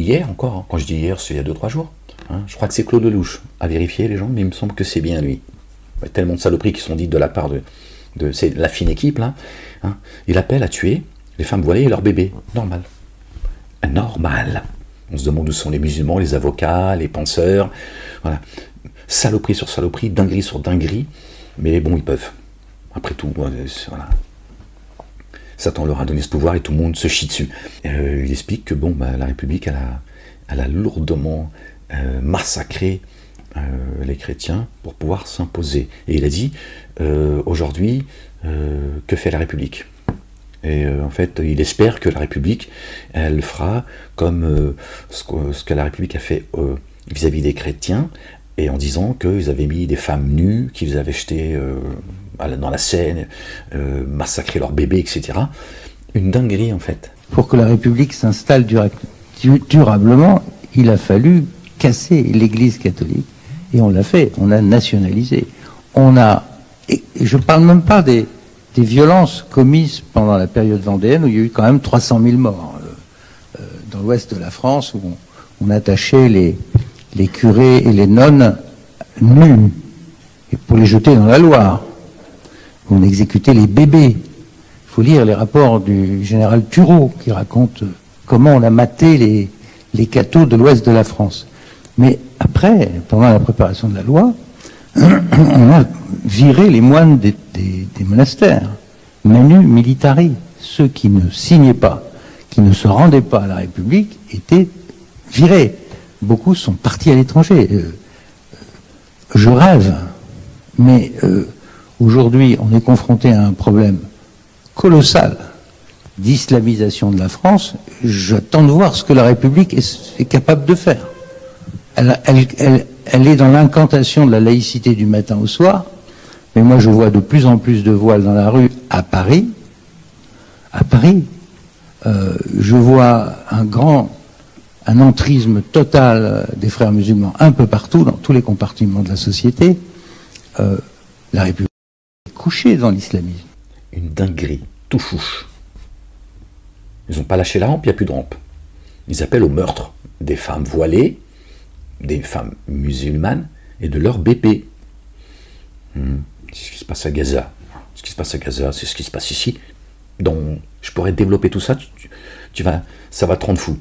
hier encore, hein. Quand je dis hier, c'est il y a 2-3 jours. Hein. Je crois que c'est Claude Lelouch. À vérifier les gens, mais il me semble que c'est bien lui. Il y a tellement de saloperies qui sont dites de la part de c'est la fine équipe là. Hein. Il appelle à tuer les femmes voilées et leurs bébés. Normal. Normal. On se demande où sont les musulmans, les avocats, les penseurs. Voilà. Saloperie sur saloperie, dinguerie sur dinguerie. Mais bon, ils peuvent. Après tout, voilà. Satan leur a donné ce pouvoir et tout le monde se chie dessus. Il explique que bon, la République, elle a lourdement massacré les chrétiens pour pouvoir s'imposer. Et il a dit, aujourd'hui, que fait la République ? Et en fait, il espère que la République, elle fera comme ce que la République a fait vis-à-vis des chrétiens, et en disant qu'ils avaient mis des femmes nues, qu'ils avaient jetées dans la Seine, massacré leurs bébés, etc. Une dinguerie, en fait. Pour que la République s'installe durablement, il a fallu casser l'Église catholique, et on l'a fait, on a nationalisé. Et je parle même pas des violences commises pendant la période vendéenne, où il y a eu quand même 300 000 morts, dans l'ouest de la France, où on attachait les curés et les nonnes nus, et pour les jeter dans la Loire. On exécutait les bébés. Il faut lire les rapports du général Turreau, qui raconte comment on a maté les cathos de l'ouest de la France. Mais après, pendant la préparation de la loi, on a viré les moines des monastères. Manu militari. Ceux qui ne signaient pas, qui ne se rendaient pas à la République, étaient virés. Beaucoup sont partis à l'étranger. Je rêve, mais aujourd'hui, on est confronté à un problème colossal d'islamisation de la France. J'attends de voir ce que la République est capable de faire. Elle est dans l'incantation de la laïcité du matin au soir, mais moi je vois de plus en plus de voiles dans la rue à Paris. Je vois un entrisme total des frères musulmans un peu partout, dans tous les compartiments de la société. La République est couchée dans l'islamisme. Une dinguerie, tout chouche. Ils n'ont pas lâché la rampe, il n'y a plus de rampe. Ils appellent au meurtre des femmes voilées, des femmes musulmanes et de leurs bébés. C'est ce qui se passe à Gaza. Ce qui se passe à Gaza, c'est ce qui se passe ici. Donc, je pourrais développer tout ça, ça va te rendre fou.